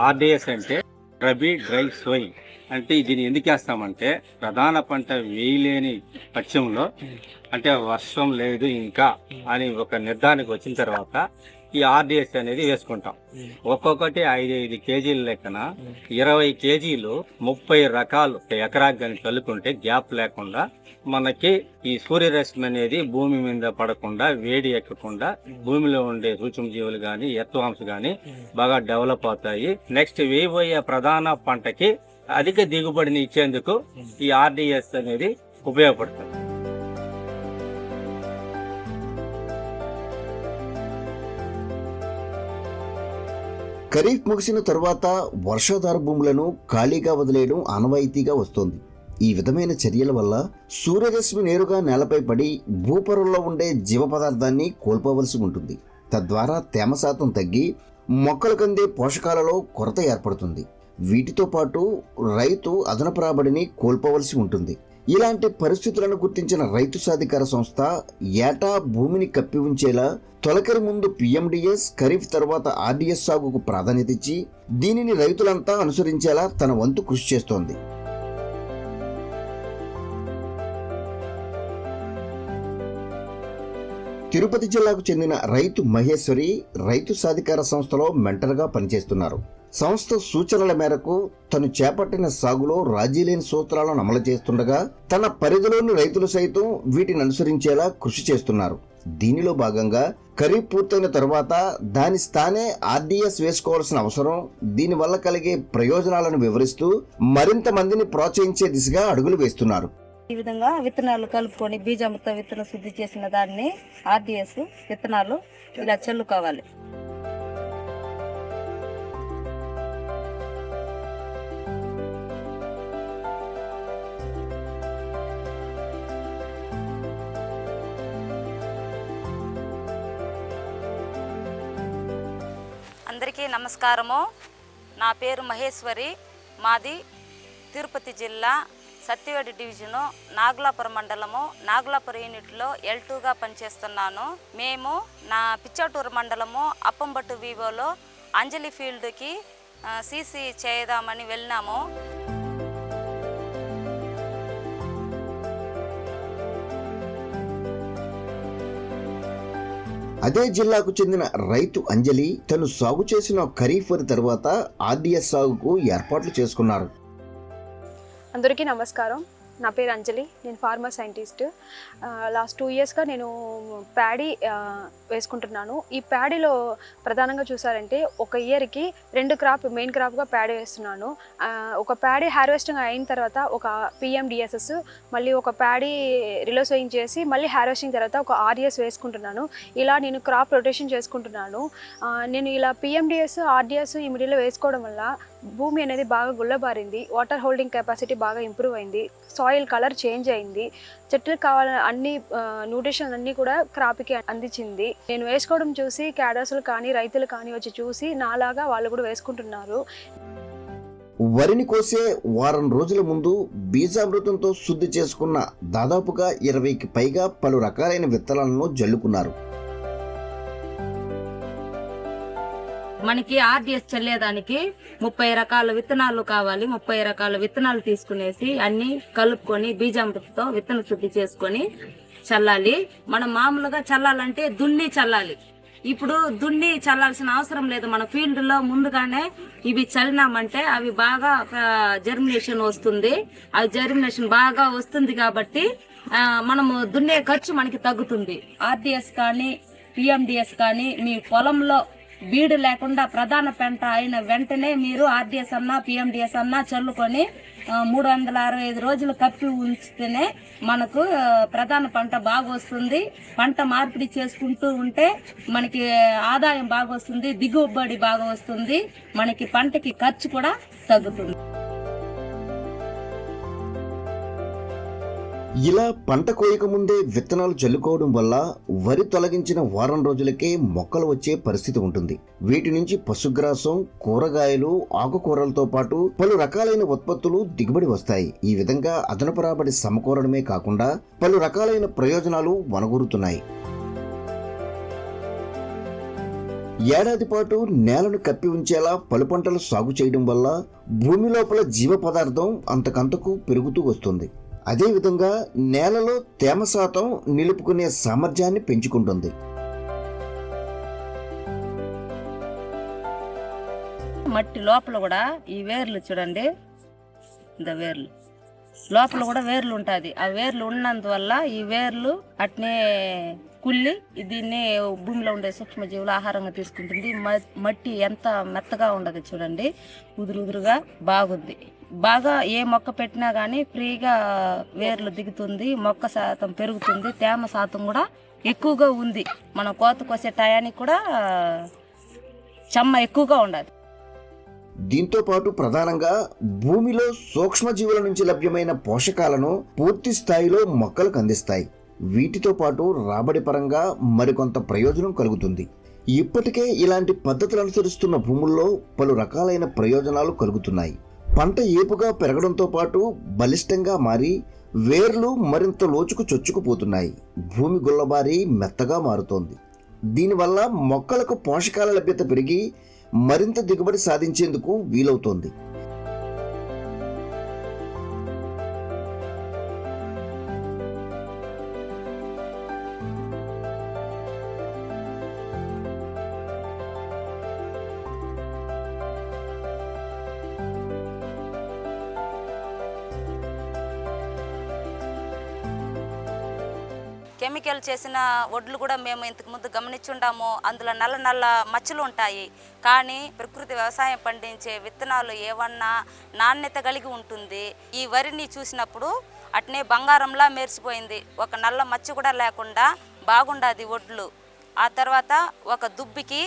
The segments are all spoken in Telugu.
ఆర్డిఎస్ అంటే రబీ డ్రై సోయింగ్. అంటే దీన్ని ఎందుకు వేస్తామంటే ప్రధాన పంట వేయలేని పక్షంలో, అంటే వర్షం లేదు ఇంకా అని ఒక నిర్ధారణకు వచ్చిన తర్వాత ఈ ఆర్డిఎస్ అనేది వేసుకుంటాం. ఒక్కొక్కటి 5-5 కేజీల లెక్కన 20 కేజీలు 30 రకాలు ఎకరాకి కానీ చల్లుకుంటే గ్యాప్ లేకుండా మనకి ఈ సూర్యరశ్మి అనేది భూమి మీద పడకుండా, వేడి ఎక్కకుండా భూమిలో ఉండే సూక్ష్మజీవులు కానీ ఎర్త్వామ్స్ కానీ బాగా డెవలప్ అవుతాయి. నెక్స్ట్ వేయబోయే ప్రధాన పంటకి అధిక దిగుబడిని ఇచ్చేందుకు ఈ ఆర్డిఎస్ అనేది ఉపయోగపడుతుంది. ఖరీఫ్ ముగిసిన తరువాత వర్షాధార భూములను ఖాళీగా వదిలేయడం ఆనవాయితీగా వస్తోంది. ఈ విధమైన చర్యల వల్ల సూర్యరశ్మి నేరుగా నేలపై పడి భూపొరల్లో ఉండే జీవ పదార్థాన్ని కోల్పోవలసి ఉంటుంది. తద్వారా తేమ శాతం తగ్గి మొక్కలకు అందే పోషకాలలో కొరత ఏర్పడుతుంది. వీటితో పాటు రైతు అదనపు రాబడిని కోల్పోవలసి ఉంటుంది. ఇలాంటి పరిస్థితులను గుర్తించిన రైతు సాధికార సంస్థ ఏటా భూమిని కప్పి ఉంచేలా తొలకరి ముందు పిఎండిఎస్, ఖరీఫ్ తర్వాత ఆర్డిఎస్ సాగుకు ప్రాధాన్యత ఇచ్చి దీనిని రైతులంతా అనుసరించేలా తన వంతు కృషి చేస్తోంది. తిరుపతి జిల్లాకు చెందిన రైతు మహేశ్వరి రైతు సాధికార సంస్థలో మెంటర్గా పనిచేస్తున్నారు. సంస్థ సూచనల మేరకు తను చేపట్టిన సాగులో రాజీలేని సూత్రాలను అమలు చేస్తుండగా తన పరిధిలోని రైతులు సైతం వీటిని అనుసరించేలా కృషి చేస్తున్నారు. దీనిలో భాగంగా ఖరీఫ్ పూర్తయిన తర్వాత దాని స్థానే ఆర్డిఎస్ వేసుకోవాల్సిన అవసరం, దీనివల్ల కలిగే ప్రయోజనాలను వివరిస్తూ మరింత మందిని ప్రోత్సహించే దిశగా అడుగులు వేస్తున్నారు. ఈ విధంగా విత్తనాలు కలుపుకొని బీజామృత విత్తన శుద్ధి చేసిన దాన్ని ఆర్డిఎస్ విత్తనాలు ఇలా చల్లుకోవాలి. అందరికీ నమస్కారము. నా పేరు మహేశ్వరి. మాది తిరుపతి జిల్లా సత్యవేడి డివిజను నాగులాపురం మండలము నాగులాపురం యూనిట్లో L2గా పనిచేస్తున్నాను. మేము నా పిచ్చాటూరు మండలము అప్పంబట్టు వివోలో అంజలి ఫీల్డ్కి సీసీ చేద్దామని వెళ్ళినాము. అదే జిల్లాకు చెందిన రైతు అంజలి తను సాగు చేసిన ఖరీఫ్ వరి తర్వాత ఆర్డిఎస్ సాగుకు ఏర్పాట్లు చేసుకున్నారు. అందరికీ నమస్కారం. నా పేరు అంజలి. నేను ఫార్మర్ సైంటిస్ట్. లాస్ట్ 2 ఇయర్స్గా నేను ప్యాడీ వేసుకుంటున్నాను. ఈ ప్యాడీలో ప్రధానంగా చూసారంటే ఒక ఇయర్కి 2 క్రాప్ మెయిన్ క్రాప్గా ప్యాడీ వేస్తున్నాను. ఒక ప్యాడీ హార్వెస్టింగ్ అయిన తర్వాత ఒక పిఎండిఎస్ఎస్, మళ్ళీ ఒక ప్యాడీ రిలోసోయింగ్ చేసి మళ్ళీ హార్వెస్టింగ్ తర్వాత ఒక ఆర్డిఎస్ వేసుకుంటున్నాను. ఇలా నేను క్రాప్ రొటేషన్ చేసుకుంటున్నాను. నేను ఇలా పిఎండిఎస్ ఆర్డిఎస్ ఈ మిడిల్లో వేసుకోవడం వల్ల భూమి అనేది బాగా గుల్లబారింది, వాటర్ హోల్డింగ్ కెపాసిటీ బాగా ఇంప్రూవ్ అయింది, సాయిల్ కలర్ చేంజ్ అయింది, చెట్లకు కావాలని అన్ని న్యూట్రిషన్ అన్నీ కూడా క్రాప్కి అందించింది. నేను వేసుకోవడం చూసి క్యాడర్స్లు కానీ రైతులు కానీ వచ్చి చూసి నాలాగా వాళ్ళు కూడా వేసుకుంటున్నారు. వరిని కోసే వారం రోజుల ముందు బీజామృతంతో శుద్ధి చేసుకున్న దాదాపుగా 20కి పైగా పలు రకాలైన విత్తనాలను జల్లుకున్నారు. మనకి ఆర్డిఎస్ చల్లేదానికి 30 రకాల విత్తనాలు కావాలి. 30 రకాల విత్తనాలు తీసుకునేసి అన్ని కలుపుకొని బీజామృతంతో విత్తన శుద్ధి చేసుకొని చల్లాలి. మనం మామూలుగా చల్లాలంటే దున్ని చల్లాలి. ఇప్పుడు దున్ని చల్లాల్సిన అవసరం లేదు. మన ఫీల్డ్ లో ముందుగానే ఇవి చల్లినామంటే అవి బాగా జర్మినేషన్ వస్తుంది. అది జర్మినేషన్ బాగా వస్తుంది కాబట్టి మనము దున్నే ఖర్చు మనకి తగ్గుతుంది. ఆర్డిఎస్ కానీ పిఎండిఎస్ కానీ మీ పొలంలో బీడు లేకుండా ప్రధాన పంట అయిన వెంటనే మీరు ఆర్డిఎస్ అన్నా పిఎండిఎస్ అన్నా చల్లుకొని 365 రోజులు కప్పి ఉంచితేనే మనకు ప్రధాన పంట బాగా వస్తుంది. పంట మార్పిడి చేసుకుంటూ ఉంటే మనకి ఆదాయం బాగా వస్తుంది, దిగుబడి బాగా వస్తుంది, మనకి పంటకి ఖర్చు కూడా తగ్గుతుంది. ఇలా పంట కోయక ముందే విత్తనాలు చల్లుకోవడం వల్ల వరి తొలగించిన వారం రోజులకే మొక్కలు వచ్చే పరిస్థితి ఉంటుంది. వీటి నుంచి పశుగ్రాసం, కూరగాయలు, ఆకుకూరలతో పాటు పలు రకాలైన ఉత్పత్తులు దిగుబడి వస్తాయి. ఈ విధంగా అదనపు రాబడి సమకూరడమే కాకుండా పలు రకాలైన ప్రయోజనాలు వనగూరుతున్నాయి. ఏడాది పాటు నేలను కప్పి ఉంచేలా పలు పంటలు సాగు చేయడం వల్ల భూమి లోపల జీవ పదార్థం అంతకంతకు పెరుగుతూ వస్తుంది. అదేవిధంగా నేలలో తేమ శాతం నిలుపుకునే సామర్థ్యాన్ని పెంచుకుంటుంది. మట్టి లోపల కూడా ఈ వేర్లు చూడండి, వేర్లు లోపల కూడా వేర్లు ఉంటుంది. ఆ వేర్లు ఉన్నందువల్ల ఈ వేర్లు అట్నే కుళ్ళి దీన్ని భూమిలో ఉండే సూక్ష్మజీవులు ఆహారంగా తీసుకుంటుంది. మట్టి ఎంత మెత్తగా ఉండదు చూడండి, ఉదురుగా బాగుంది. బాగా ఏ మొక్క పెట్టినా కానీ ఫ్రీగా వేర్లు దిగుతుంది, మొక్క శాతం పెరుగుతుంది, తేమ శాతం కూడా ఎక్కువగా ఉంది. మనం కోత కోసే టయానికి కూడా చెమ్మ ఎక్కువగా ఉండదు. దీంతో పాటు ప్రధానంగా భూమిలో సూక్ష్మజీవుల నుంచి లభ్యమైన పోషకాలను పూర్తి స్థాయిలో మొక్కలకు అందిస్తాయి. వీటితో పాటు రాబడి పరంగా మరికొంత ప్రయోజనం కలుగుతుంది. ఇప్పటికే ఇలాంటి పద్ధతులు అనుసరిస్తున్న భూముల్లో పలు రకాలైన ప్రయోజనాలు కలుగుతున్నాయి. పంట ఏపుగా పెరగడంతో పాటు బలిష్టంగా మారి వేర్లు మరింత లోచుకు చొచ్చుకుపోతున్నాయి. భూమి గుల్లబారి మెత్తగా మారుతోంది. దీనివల్ల మొక్కలకు పోషకాల లభ్యత పెరిగి మరింత దిగుబడి సాధించేందుకు వీలవుతోంది. కెమికల్ చేసిన వడ్లు కూడా మేము ఇంతకు ముందు గమనించుండాము. అందులో నల్ల నల్ల మచ్చలు ఉంటాయి. కానీ ప్రకృతి వ్యవసాయం పండించే విత్తనాలు ఏవన్నా నాణ్యత కలిగి ఉంటుంది. ఈ వరిని చూసినప్పుడు అట్నే బంగారంలా మెరిసిపోయింది. ఒక నల్ల మచ్చ కూడా లేకుండా బాగుండదు వడ్లు. ఆ తర్వాత ఒక దుబ్బికి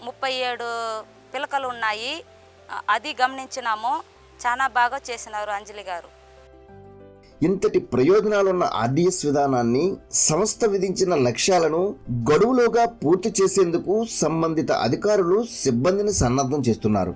37 పిలకలు ఉన్నాయి. అది గమనించినాము. చాలా బాగా చేసినారు అంజలి గారు. ఇంతటి ప్రయోజనాలున్న ఆర్డీఎస్ విధానాన్ని సంస్థ విధించిన లక్ష్యాలను గడువులోగా పూర్తి చేసేందుకు సంబంధిత అధికారులు సిబ్బందిని సన్నద్ధం చేస్తున్నారు.